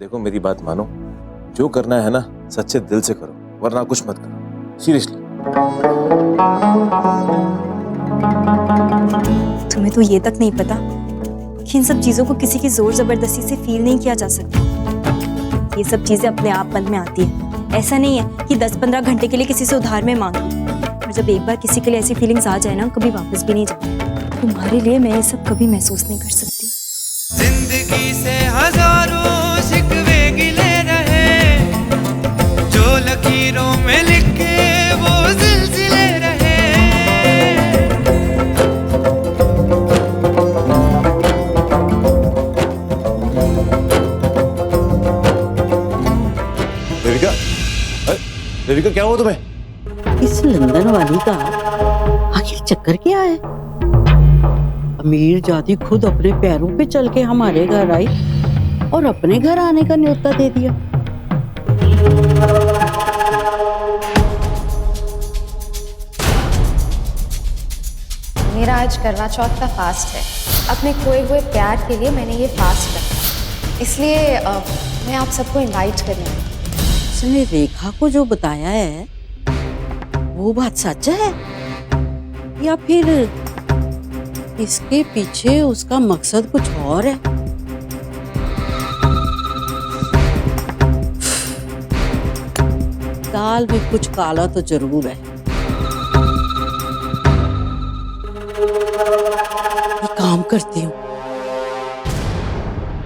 देखो मेरी बात मानो, जो करना है ना सच्चे दिल से करो, वरना कुछ मत करो, सीरियसली। तुम्हें तो ये तक नहीं पता कि इन सब चीजों को किसी की जोर जबरदस्ती से फील नहीं किया जा सकता। ये सब चीजें अपने आप मन में आती है। ऐसा नहीं है कि 10-15 घंटे के लिए किसी से उधार में मांगी, और जब एक बार किसी के लिए ऐसी फीलिंग्स आ जाए ना, कभी वापस भी नहीं जाती। तुम्हारे लिए मैं ये सब कभी महसूस नहीं कर सकती। जिंदगी से हजारों शिकवे गिले रहे, जो लकीरों में लिखे वो सिलसिले रहे। देविका, देविका क्या हुआ तुम्हें? इस लंदन वाली का आखिर चक्कर क्या है? अमीर जाति खुद अपने पैरों पे चल के हमारे घर आई और अपने घर आने का न्योता दे दिया। मेरा आज करवा चौथ का फास्ट है। अपने खोए हुए प्यार के लिए मैंने ये फास्ट रखा, इसलिए मैं आप सबको इनवाइट करने आई। उसने रेखा को जो बताया है वो बात सच है या फिर इसके पीछे उसका मकसद कुछ और है? दाल में कुछ काला तो जरूर है। एक काम करती हूँ,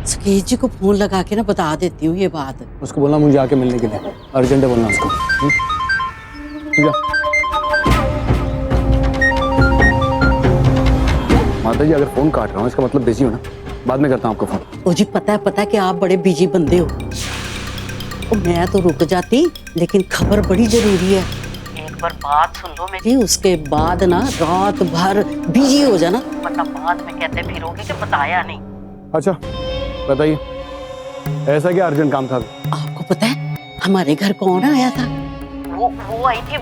सकेत जी को फोन लगा के ना बता देती हूँ ये बात। उसको बोलना मुझे आके मिलने के लिए, अर्जेंट है बोलना उसको। जा। माता जी अगर फोन काट रहा हूँ इसका मतलब बिजी हो ना, बाद में करता हूँ आपको फोन। ओ जी पता है कि आप बड़े बिजी बंदे हो। ओ मैं तो रुक जाती, लेकिन खबर बड़ी जरूरी है। एक बार बात सुन लो मेरी, उसके बाद ना रात भर बिजी हो जाना, वरना बाद में कहते फिरोगे कि बताया नहीं। अच्छा बताइए, ऐसा क्या अर्जेंट काम था? आपको पता है हमारे घर कौन आया था? वो आई थी,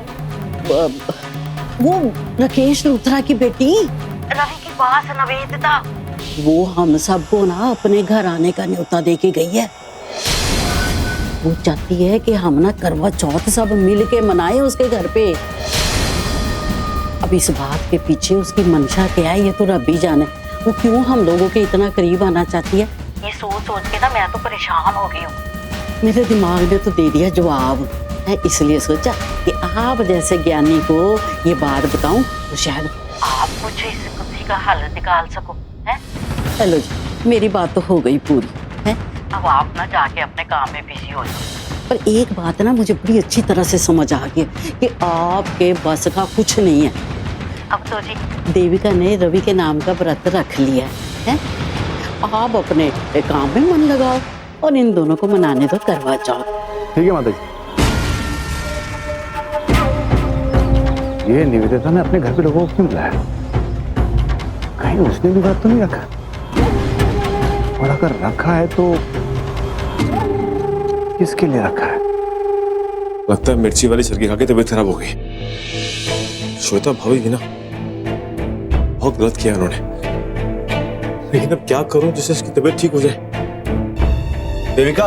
वो राकेश लूथरा की बेटी रवि की बात नवेदिता। वो हम सबको ना अपने घर आने का न्योता दे के गई है। वो चाहती है कि हम ना करवा चौथ सब मिल के मनाए उसके घर पे। अब इस बात के पीछे उसकी मंशा क्या है ये तो रब ही जाने। वो क्यों हम लोगों के इतना करीब आना चाहती है, ये सोच सोच के ना मैं तो परेशान हो गई हूँ। मेरे दिमाग ने तो दे दिया जवाब है, इसलिए सोचा कि आप जैसे ज्ञानी को ये बात बताऊं तो शायद आप कुछ इसी का हल निकाल सको है। चलो जी, मेरी बात तो हो गई पूरी है। अब आप ना जाके अपने काम में बिजी हो जाओ। पर एक बात ना मुझे बड़ी अच्छी तरह से समझ आ गई कि आपके बस का कुछ नहीं है। अब तो जी देविका ने रवि के नाम का व्रत रख लिया है। आप अपने काम में मन लगाओ और इन दोनों को मनाने दो करवा चौथ। ठीक है माता जी। ये निवेदिता ने अपने घर पे लोगों को क्यों बुलाया? कहीं उसने भी बात तो नहीं रखा? और अगर रखा है तो किसके लिए रखा है? लगता है मिर्ची वाली सरकी खा के तबीयत खराब हो गई। श्वेता भाभी भी ना बहुत गलत किया उन्होंने, लेकिन अब क्या करूं जिससे इसकी तबीयत ठीक हो जाए? देविका,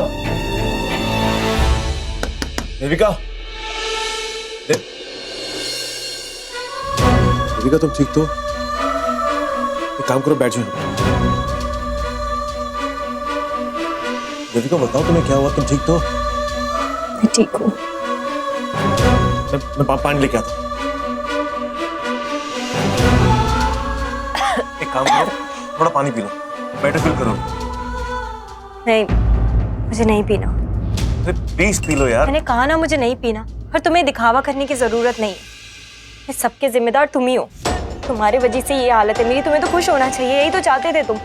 देविका, देविका तुम ठीक तो? एक काम करो, बैठ जाओ। देविका बताओ तुम्हें क्या हुआ, तुम ठीक तो? मैं ठीक हूँ। मैं पानी लेके आता हूँ। एक काम करो, थोड़ा पानी पी लो, बेटर फील करो। नहीं, मुझे नहीं पीना। अरे प्लीज पी लो यार। मैंने कहा ना मुझे नहीं पीना, और तुम्हें दिखावा करने की जरूरत नहीं है। मैं सबके जिम्मेदार तुम ही हो। तुम्हारी वजह से ये हालत है मेरी। तुम्हें तो खुश होना चाहिए, यही तो चाहते थे तुम।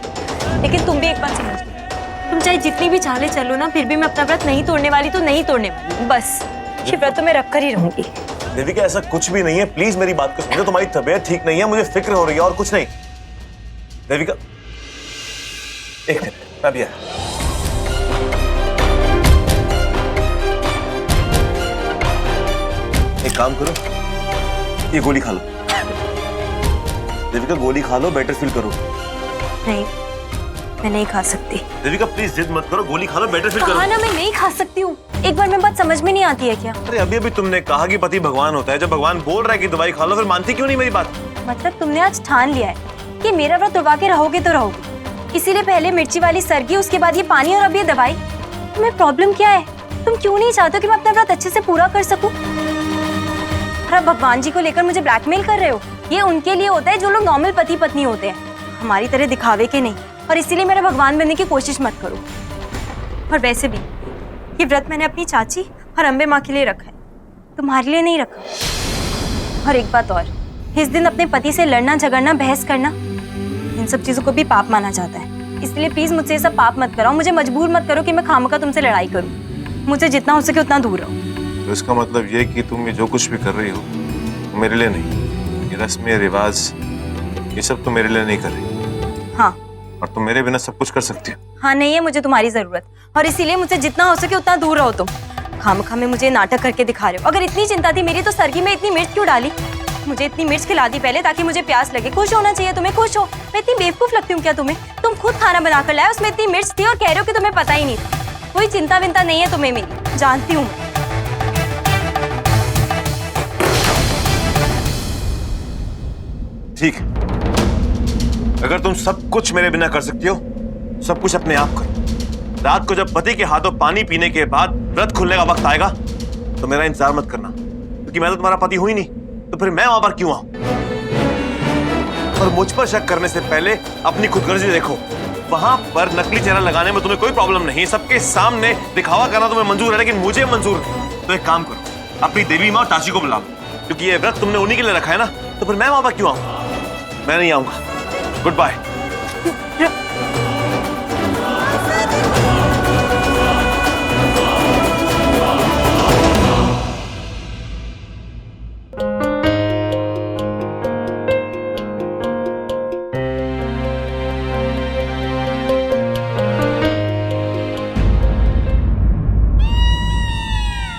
लेकिन तुम भी एक बात समझो, तुम चाहे जितनी भी चाले चलो ना, फिर भी मैं अपना व्रत नहीं तोड़ने वाली तो नहीं तोड़ने वाली। बस ये व्रत तो मैं रख कर ही रहूंगी। देविका ऐसा कुछ भी नहीं है, प्लीज मेरी बात को समझो। तुम्हारी तबीयत ठीक नहीं है, मुझे फिक्र हो रही है और कुछ नहीं। देविका एक मिनट, मैं भी आया। एक काम करो, ये गोली खा लो। देविका गोली खा लो, बेटर फील करो। नहीं, मैं नहीं खा सकती। देविका प्लीज जिद मत करो, गोली खा लो, बेटर फील करो। कहा ना मैं नहीं खा सकती हूँ। एक बार में बात समझ में नहीं आती है क्या? अरे अभी अभी तुमने कहा कि पति भगवान होता है, जब भगवान बोल रहा है कि दवाई खा लो, फिर मानती क्यों नहीं मेरी बात? मतलब तुमने आज ठान लिया है कि मेरा व्रत उड़वा के रहोगे तो रहोगे, इसीलिए पहले मिर्ची वाली सरगी, उसके बाद ये पानी और अब ये दवाई। तुम्हें प्रॉब्लम क्या है? तुम क्यों नहीं चाहते हो कि मैं अपना व्रत अच्छे से पूरा कर सकूं? और अब भगवान जी को लेकर मुझे ब्लैकमेल कर रहे हो। ये उनके लिए होता है जो लोग नॉर्मल पति पत्नी होते हैं, हमारी तरह दिखावे के नहीं। और इसीलिए मेरा भगवान बनने की कोशिश मत करो। और वैसे भी ये व्रत मैंने अपनी चाची और अम्बे माँ के लिए रखा है, तुम्हारे लिए नहीं रखा। और एक बात और, इस दिन अपने पति से लड़ना झगड़ना बहस करना इन सब चीजों को भी पाप माना जाता है। इसलिए प्लीज मुझसे ये सब पाप मत कराओ, मुझे मजबूर मत करो कि मैं खामखा तुमसे लड़ाई करूं। मुझे जितना हो सके उतना दूर रहो। तो इसका मतलब ये कि तुम ये जो कुछ भी कर रही हो तो मेरे लिए नहीं, ये रस्में रिवाज ये सब तो मेरे लिए नहीं कर रही। हाँ, और तुम मेरे बिना सब कुछ कर सकती हो। हाँ, नहीं है मुझे तुम्हारी जरूरत, और इसीलिए मुझसे जितना हो सके उतना दूर रहो तुम। खामखा में मुझे नाटक करके दिखा रहे हो। अगर इतनी चिंता थी मेरी तो सरगी में इतनी मिर्च क्यों डाली? मुझे इतनी मिर्च खिला दी पहले ताकि मुझे प्यास लगे। खुश होना चाहिए तुम्हें, खुश हो। मैं इतनी बेवकूफ लगती हूँ क्या तुम्हें? तुम खुद खाना बनाकर लाए, उसमें इतनी मिर्च थी और कह रहे हो कि तुम्हें पता ही नहीं था। कोई चिंता विंता नहीं है तुम्हें मेरी, जानती हूँ। ठीक है, अगर तुम सब कुछ मेरे बिना कर सकती हो, सब कुछ अपने आप करो। रात को जब पति के हाथों पानी पीने के बाद व्रत खुलने का वक्त आएगा तो मेरा इंतजार मत करना, क्योंकि मैं तो तुम्हारा पति हूं ही नहीं, तो फिर मैं वहां पर क्यों आऊं? और मुझ पर शक करने से पहले अपनी खुदगर्जी देखो। वहां पर नकली चेहरा लगाने में तुम्हें कोई प्रॉब्लम नहीं, सबके सामने दिखावा करना तुम्हें मंजूर है, लेकिन मुझे मंजूर नहीं। तो एक काम करो, अपनी देवी माँ और चाची को बुलाओ, क्योंकि ये व्रत तुमने उन्हीं के लिए रखा है ना, तो फिर मैं वहां पर क्यों आऊं? मैं नहीं आऊंगा। Good bye.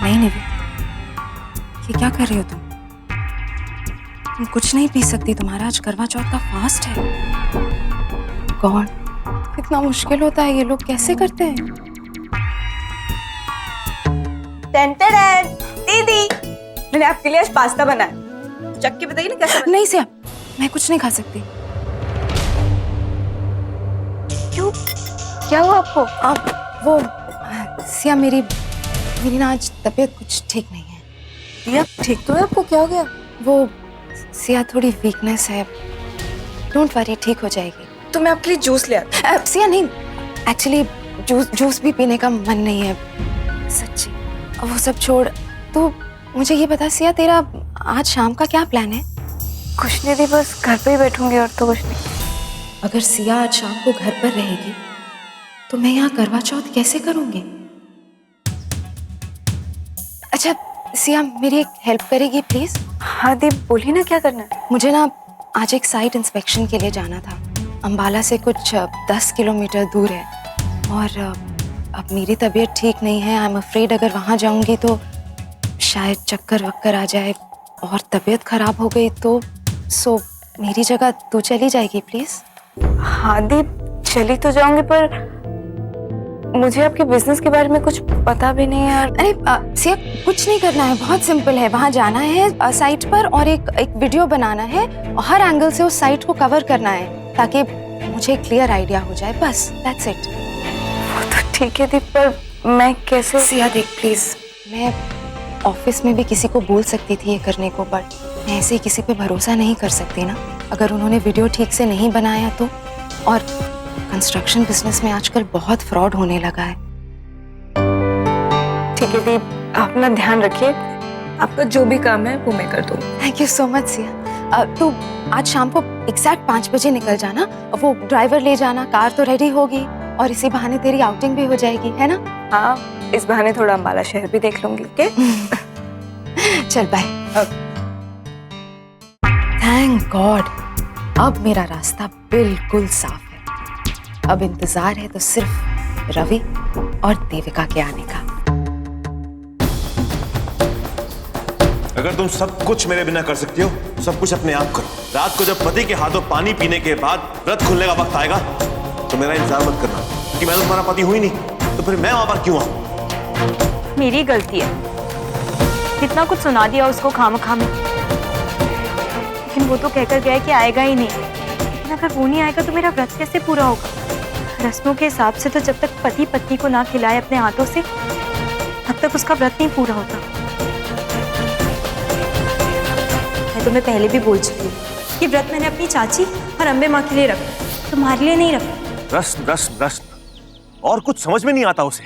नहीं निवी, ये क्या कर रही हो तुम? तुम कुछ नहीं पी सकती, तुम्हारा आज करवा चौथ का फास्ट है। कौन? कितना मुश्किल होता है, ये लोग कैसे करते हैं? दीदी, मैंने आपके लिए आज पास्ता बनाया, चख के बताइए ना कैसा बना? नहीं सिया, मैं कुछ नहीं खा सकती। क्यों? क्या हुआ आपको? वो सिया, मेरी ना आज तबीयत कुछ ठीक नहीं है। या ठीक तो है, आपको क्या हो गया? वो सिया थोड़ी वीकनेस है, डोंट वरी, ठीक हो जाएगी। तो मैं आपके लिए जूस ले आती। सिया नहीं, एक्चुअली जूस भी पीने का मन नहीं है सच्ची। वो सब छोड़, तो मुझे ये बता सिया, तेरा आज शाम का क्या प्लान है? कुछ नहीं दी, बस घर पे ही बैठूंगी और तो कुछ नहीं। अगर सिया आज शाम को घर पर रहेगी तो मैं यहाँ करवा चौथ कैसे करूंगी? अच्छा सिया, मेरी एक हेल्प करेगी प्लीज? हाँ दी, बोलिए ना क्या करना है। मुझे ना आज एक साइट इंस्पेक्शन के लिए जाना था, अंबाला से कुछ 10 किलोमीटर दूर है, और अब मेरी तबीयत ठीक नहीं है। आई एम अफ्रेड अगर वहाँ जाऊँगी तो शायद चक्कर वक्कर आ जाए और तबीयत खराब हो गई तो मेरी जगह तू चली जाएगी प्लीज? हाँ दी, चली तो जाऊंगी, पर मुझे आपके बिजनेस के बारे में कुछ पता भी नहीं है। अरे सिया, कुछ नहीं करना है, बहुत सिंपल है। वहाँ जाना है साइट पर और एक वीडियो बनाना है और हर एंगल से उस साइट को कवर करना है ताकि मुझे क्लियर आइडिया हो जाए, बस दैट्स इट। वो तो ठीक है दी, पर मैं कैसे? सिया देख प्लीज, मैं ऑफिस में भी किसी को बोल सकती थी ये करने को, बट मैं ऐसे ही किसी पे भरोसा नहीं कर सकती ना। अगर उन्होंने वीडियो ठीक से नहीं बनाया तो। और कंस्ट्रक्शन बिजनेस में आजकल बहुत फ्रॉड होने लगा है। ठीक है दी, आप अपना ध्यान रखिए, आपका जो भी काम है वो मैं कर दूंगी। Thank you so much Siya. तो आज शाम को एग्जैक्ट 5 बजे निकल जाना, वो ड्राइवर ले जाना, कार तो रेडी होगी और इसी बहाने तेरी आउटिंग भी हो जाएगी, है ना? हाँ, इस बहाने थोड़ा अंबाला शहर भी देख लूंगी। ओके चल बाय। थैंक गॉड, अब मेरा रास्ता बिल्कुल साफ है। अब इंतजार है तो सिर्फ रवि और देविका के आने का। अगर तुम सब कुछ मेरे बिना कर सकती हो, सब कुछ अपने आप करो। रात को जब पति के हाथों पानी पीने के बाद व्रत खुलने का वक्त आएगा तो मेरा इंतजार मत करना, क्योंकि मैं तो तुम्हारा पति हूं ही नहीं, तो फिर मैं वहां पर क्यों आऊं? मेरी गलती है, इतना कुछ सुना दिया उसको खामखा में। लेकिन वो तो कहकर गया कि आएगा ही नहीं। लेकिन अगर वो नहीं आएगा तो मेरा व्रत कैसे पूरा होगा? रस्मों के हिसाब से तो जब तक पति पत्नी को ना खिलाए अपने हाथों से, तब तक उसका व्रत नहीं पूरा होता। मैं तुम्हें पहले भी बोल चुकी हूँ कि व्रत मैंने अपनी चाची और अम्बे माँ के लिए रखा, तुम्हारे लिए नहीं रखा। रस्म रस्म रस्म, और कुछ समझ में नहीं आता उसे।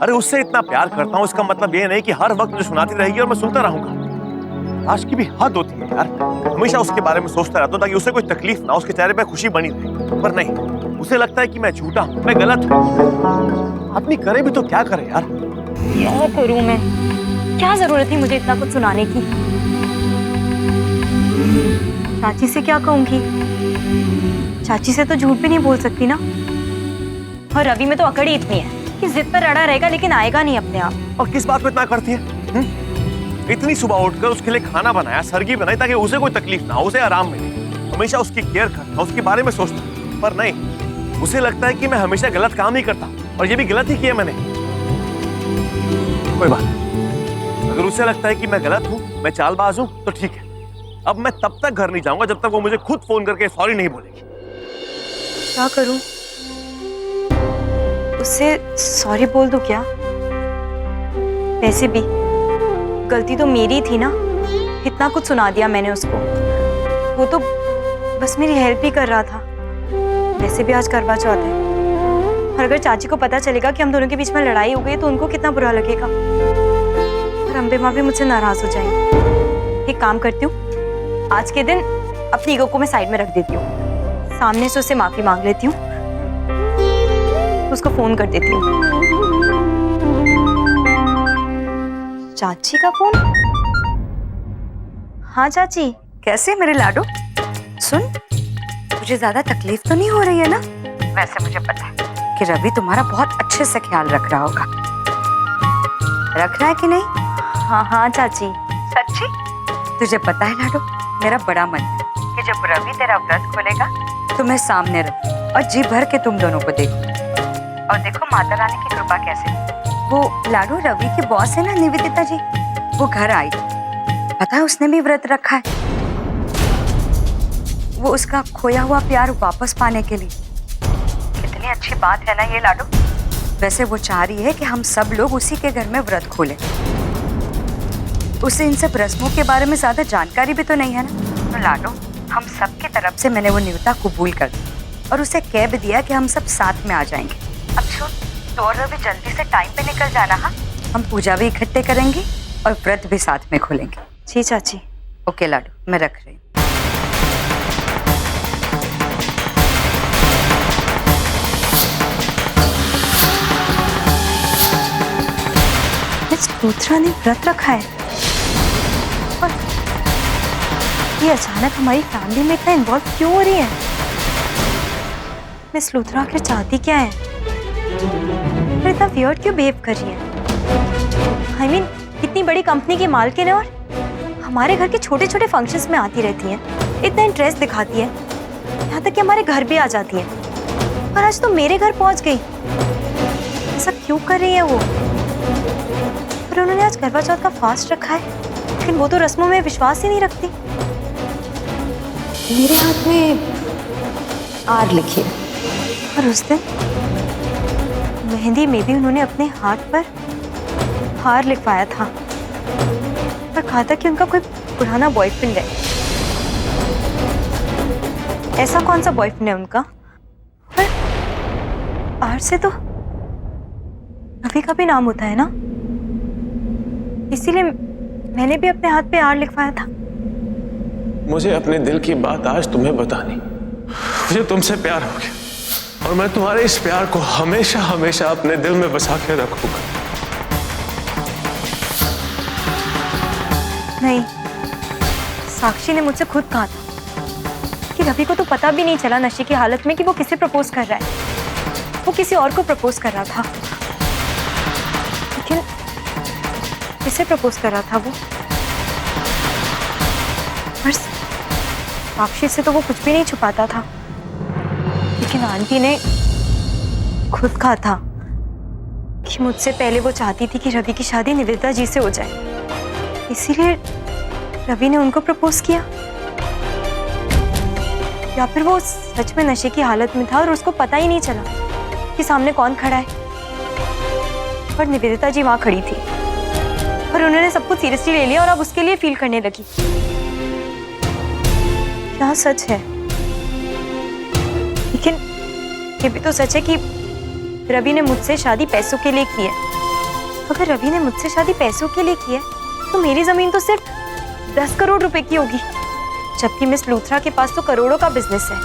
अरे उससे इतना प्यार करता हूँ, इसका मतलब ये नहीं कि हर वक्त मुझे सुनाती रहेगी और मैं सुनता रहूंगा। आज की भी हद होती है यार, हमेशा उसके बारे में सोचता रहता हूँ ताकि उसे कोई तकलीफ ना, उसके चेहरे पे खुशी बनी रहे। पर नहीं, उसे लगता है कि मैं झूठा हूँ, मैं गलत हूँ। आदमी करे भी तो क्या करे यार? क्या करूं मैं? क्या जरूरत थी मुझे इतना कुछ सुनाने की? चाची से क्या कहूंगी? चाची से तो झूठ भी नहीं बोल सकती ना। और रवि में तो अकड़ ही इतनी है कि जिद पर अड़ा रहेगा लेकिन आएगा नहीं अपने आप। और किस बात पे इतना करती है? इतनी सुबह उठकर उसके लिए खाना बनाया, सरगी बनाई ताकि उसे कोई तकलीफ ना हो, उसे आराम मिले। हमेशा उसकी केयर करता, उसके बारे में सोचता। पर नहीं, उसे लगता है कि मैं हमेशा गलत काम ही करता, और ये भी गलत ही किया मैंने। कोई बात नहीं, अगर उसे लगता है कि मैं गलत हूँ, मैं चालबाज हूँ, तो ठीक है। अब मैं तब तक घर नहीं जाऊंगा जब तक वो मुझे खुद फोन करके सॉरी नहीं बोलेगी। क्या करूं? उससे सॉरी बोल दूं क्या? वैसे भी गलती तो मेरी थी ना, इतना कुछ सुना दिया मैंने उसको। वो तो बस मेरी हेल्प ही कर रहा था। वैसे भी आज करवा चौथ है, और अगर चाची को पता चलेगा कि हम दोनों के बीच में लड़ाई हो गई तो उनको कितना बुरा लगेगा। और अम्बे माँ भी मुझसे नाराज हो जाएंगी। एक काम करती हूँ, आज के दिन अपनी ईगो को मैं साइड में रख देती हूँ, सामने से उससे माफी मांग लेती हूँ, उसको फोन कर देती हूँ। चाची का फोन? हाँ चाची। कैसे मेरे लाडो? सुन, तुझे ज्यादा तकलीफ तो नहीं हो रही है ना? वैसे मुझे पता है कि रवि तुम्हारा बहुत अच्छे से ख्याल रख रहा होगा। रख रहा है कि नहीं? हाँ हाँ चाची। सच्ची? तुझे पता है लाडो, मेरा बड़ा मन है कि जब रवि तेरा व्रत खोलेगा तो मैं सामने रहूं और जी भर के तुम दोनों को देखूं। और देखो माता रानी की कृपा कैसे। वो लाडो, रवि की बॉस है ना निवेदिता जी, वो घर आई। पता है उसने भी व्रत रखा है, वो उसका खोया हुआ प्यार वापस पाने के लिए। कितनी अच्छी बात है ना ये लाडो। वैसे वो चाह रही है कि हम सब लोग उसी के घर में व्रत खोलें। उसे इन सब रस्मों के बारे में ज्यादा जानकारी भी तो नहीं है ना। तो लाडो, हम सब की तरफ से मैंने वो न्योता कबूल कर दी और उसे कह भी दिया कि हम सब साथ में आ जाएंगे। अब सुन, तो और भी जल्दी से टाइम पे निकल जाना। हाँ, हम पूजा भी इकट्ठे करेंगे और व्रत भी साथ में खोलेंगे। जी चाची। ओके लाडो, मैं रख रही हूँ। मिस लूथरा ने व्रत रखा है, और ये अचानक हमारी फैमिली में इतना इन्वॉल्व क्यों हो रही है? मिस लूथरा आखिर चाहती क्या है? और इतना वियर्ड क्यों बिहेव कर रही है? I mean, इतनी बड़ी कंपनी की मालकिन है और हमारे घर के छोटे छोटे फंक्शंस में आती रहती है, इतना इंटरेस्ट दिखाती है, यहाँ तक कि हमारे घर भी आ जाती है। और आज तो मेरे घर पहुंच गई। ऐसा क्यों कर रही है वो? पर उन्होंने आज करवा चौथ का फास्ट रखा है, लेकिन वो तो रस्मों में विश्वास ही नहीं रखती। मेरे हाथ में आर लिखी है। और उस दिन मेहंदी में भी उन्होंने अपने हाथ पर हार लिखवाया था और कहा था कि उनका कोई पुराना बॉयफ्रेंड है। ऐसा कौन सा बॉयफ्रेंड है उनका? पर आर से तो रवि का भी नाम होता है ना, इसीलिए मैंने भी अपने हाथ पे आर लिखवाया था। मुझे अपने दिल की बात आज तुम्हें बतानी। मुझे तुमसे प्यार हो गया और मैं तुम्हारे इस प्यार को हमेशा हमेशा अपने दिल में बसा के रखूंगा। नहीं, साक्षी ने मुझसे खुद कहा था कि रवि को तो पता भी नहीं चला नशे की हालत में कि वो किसे प्रपोज कर रहा है। वो किसी और को प्रपोज कर रहा था। लेकिन किसे प्रपोज कर रहा था वो? और साक्षी से तो वो कुछ भी नहीं छुपाता था, लेकिन आंटी ने खुद कहा था कि मुझसे पहले वो चाहती थी कि रवि की शादी निवेदिता जी से हो जाए, इसीलिए रवि ने उनको प्रपोज किया। या फिर वो सच में नशे की हालत में था और उसको पता ही नहीं चला कि सामने कौन खड़ा है, पर निवेदिता जी वहां खड़ी थी और उन्होंने सब कुछ सीरियसली ले लिया और अब उसके लिए फील करने लगी। क्या सच है? लेकिन ये भी तो सच है कि रवि ने मुझसे शादी पैसों के लिए की है। अगर रवि ने मुझसे शादी पैसों के लिए की है तो मेरी जमीन तो सिर्फ 10 करोड़ रुपए की होगी, जबकि मिस लूथरा के पास तो करोड़ों का बिजनेस है।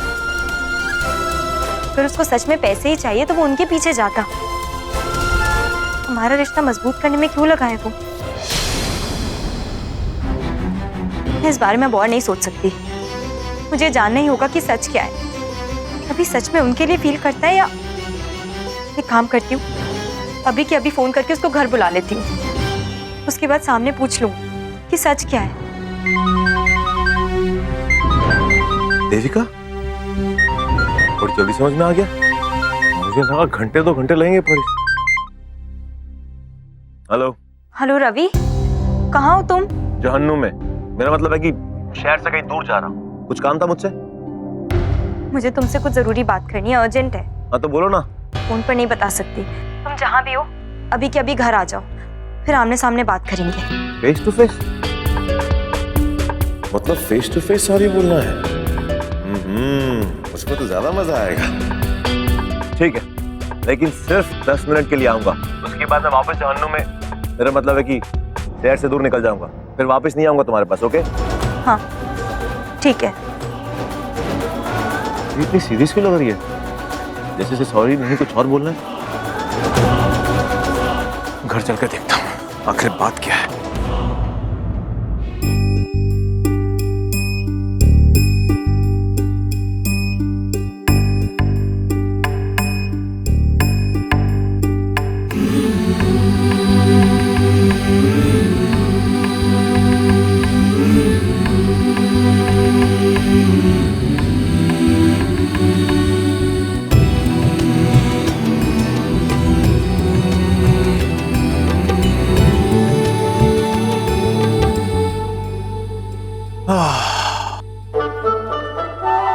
अगर उसको सच में पैसे ही चाहिए तो वो उनके पीछे जाता। हमारा रिश्ता मजबूत करने में क्यों लगा है वो? मैं इस बारे में और नहीं सोच सकती। मुझे जानना ही होगा कि सच क्या है। अभी सच में उनके लिए फील करता है या एक काम करती हूँ, अभी के अभी फोन करके उसको घर बुला लेती हूँ, उसके बाद सामने पूछ लूँ कि सच क्या है। देविका, बड़ी जल्दी समझ में आ गया। मुझे लगा घंटे 2 घंटे लगेंगे पर। हेलो। हेलो रवि, कहाँ हो तुम? जहन्नुम में। मेरा मतलब है कि शहर से कहीं दूर जा रहा हूँ। कुछ काम था मुझसे? मुझे तुमसे कुछ जरूरी बात करनी है, अर्जेंट है। हाँ तो बोलो ना। फोन पर नहीं बता सकती। तुम जहाँ भी हो अभी के अभी घर आ जाओ, फिर आमने सामने बात करेंगे। Face to face? मतलब फेस टू फेस सॉरी बोलना है? उसमें तो ज्यादा मजा आएगा। ठीक है, लेकिन सिर्फ 10 मिनट के लिए आऊंगा। उसके बाद मैं वापस जहन्नुम में, मेरा मतलब है कि शहर से दूर निकल जाऊंगा, फिर वापस नहीं आऊंगा तुम्हारे पास। ओके? हाँ ठीक है। इतनी सीरियस क्यों लग रही है? जैसे से सॉरी नहीं कुछ और बोलना है। घर चलकर देखता हूँ आखिर बात क्या है।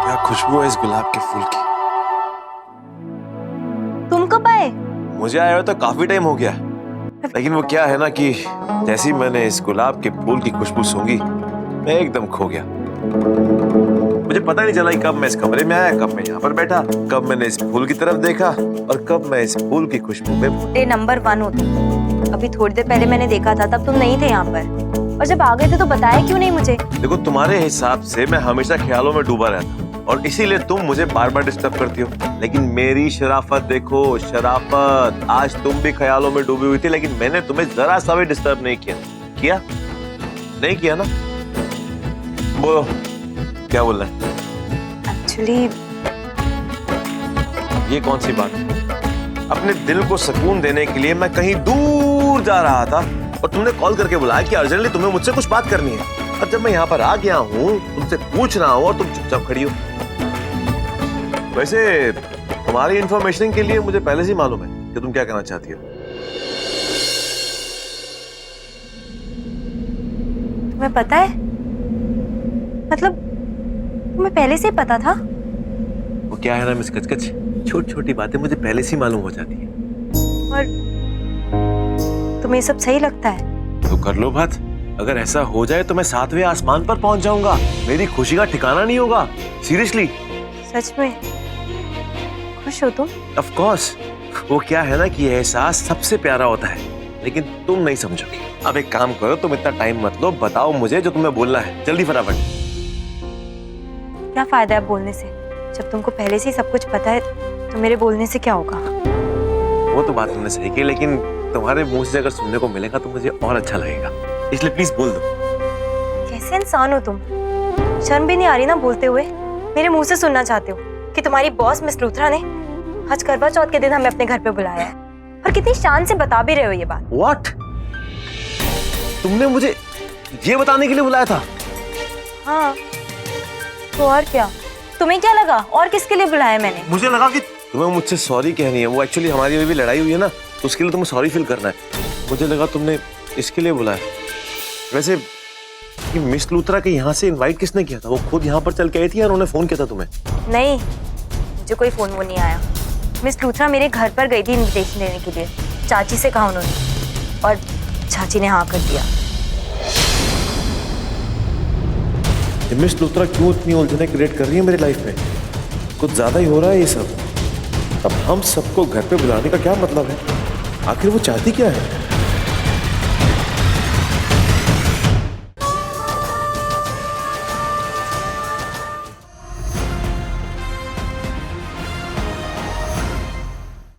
क्या खुशबू है इस गुलाब के फूल की। तुम कब आए? मुझे आया हुआ तो काफी टाइम हो गया, लेकिन वो क्या है ना कि जैसे ही मैंने इस गुलाब के फूल की खुशबू सूंघी मैं एकदम खो गया। मुझे पता नहीं चला कि कब मैं इस कमरे में आया, कब मैं यहाँ पर बैठा, कब मैंने इस फूल की तरफ देखा और कब मैं इस फूल की खुशबू में। डे नंबर 1 हो तुम। अभी थोड़ी देर पहले मैंने देखा था, तब तुम नहीं थे यहाँ पर, और जब आ गए थे तो बताया क्यों नहीं मुझे? देखो तुम्हारे हिसाब से मैं हमेशा ख्यालों में डूबा रहता हूँ और इसीलिए तुम मुझे बार बार डिस्टर्ब करती हो, लेकिन मेरी शराफत देखो, शराफत। आज तुम भी ख्यालों में डूबी हुई थी लेकिन मैंने तुम्हें जरा सा भी डिस्टर्ब नहीं किया। किया? नहीं किया ना? बोलो क्या बोलना है? एक्चुअली ये कौन सी बात? अपने दिल को सुकून देने के लिए मैं कहीं दूर जा रहा था और तुमने कॉल करके बुलाया कि अर्जेंटली तुम्हें मुझसे कुछ बात करनी है। और जब मैं यहाँ पर आ गया हूँ, तुमसे पूछ रहा हूँ और तुम चुपचाप खड़ी हो। वैसे तुम्हारी इंफॉर्मेशन के लिए मुझे पहले से ही मालूम है कि तुम क्या कहना चाहती हो। तुम्हें पता है? मतलब तुम्हें पहले से ही पता था? वो क्या है ना मिस कचकच, छोटी छोटी बातें मुझे पहले से ही मालूम हो जाती है। और तुम्हें सब सही लगता है? तो कर लो बात। अगर ऐसा हो जाए तो मैं 7वें आसमान पर पहुंच जाऊंगा। मेरी खुशी का ठिकाना नहीं होगा। सीरियसली। सच में खुश हो तुम? Of course. वो क्या है ना कि ये एहसास सबसे प्यारा होता है, लेकिन तुम नहीं समझोगी। अब एक काम करो, तुम इतना टाइम मत लो, बताओ मुझे जो तुम्हें बोलना है, जल्दी फटाफट। क्या फायदा है बोलने से? जब तुमको पहले से ही सब कुछ पता है तो मेरे बोलने से क्या होगा? वो तो बात तुमने सही की, लेकिन तुम्हारे मुंह से अगर सुनने को मिलेगा तो मुझे और अच्छा लगेगा, इसलिए प्लीज बोल दो। कैसे इंसान हो तुम? शर्म भी नहीं आ रही ना बोलते हुए? मेरे मुंह से सुनना चाहते हो कि तुम्हारी बॉस मिस लूथरा ने आज करवा चौथ के दिन हमें अपने घर पे बुलाया है, और कितनी शान से बता भी रहे हो ये बात। What? तुमने मुझे ये बताने के लिए बुलाया था? हाँ तो और क्या? तुम्हें क्या लगा और किसके लिए बुलाया मैंने? मुझे लगा कि तुम्हें मुझसे सॉरी कहनी है। वो एक्चुअली हमारी अभी लड़ाई हुई है ना, तो उसके लिए तुम्हें सॉरी फील करना है। मुझे लगा तुमने इसके लिए बुलाया। वैसे ये मिस लूथरा के यहाँ से इनवाइट किसने किया था? वो खुद यहाँ पर चल के आई थी या उन्होंने फोन किया था तुम्हें? नहीं, मुझे कोई फोन वो नहीं आया। मिस लूथरा मेरे घर पर गई थी इनविटेशन देने के लिए। चाची से कहा उन्होंने और चाची ने हाँ कर दिया। ये मिस लूथरा क्यों इतनी उलझने क्रिएट कर रही है मेरी लाइफ में? कुछ ज्यादा ही हो रहा है ये सब। अब हम सबको घर पे बुलाने का क्या मतलब है? आखिर वो चाहती क्या है?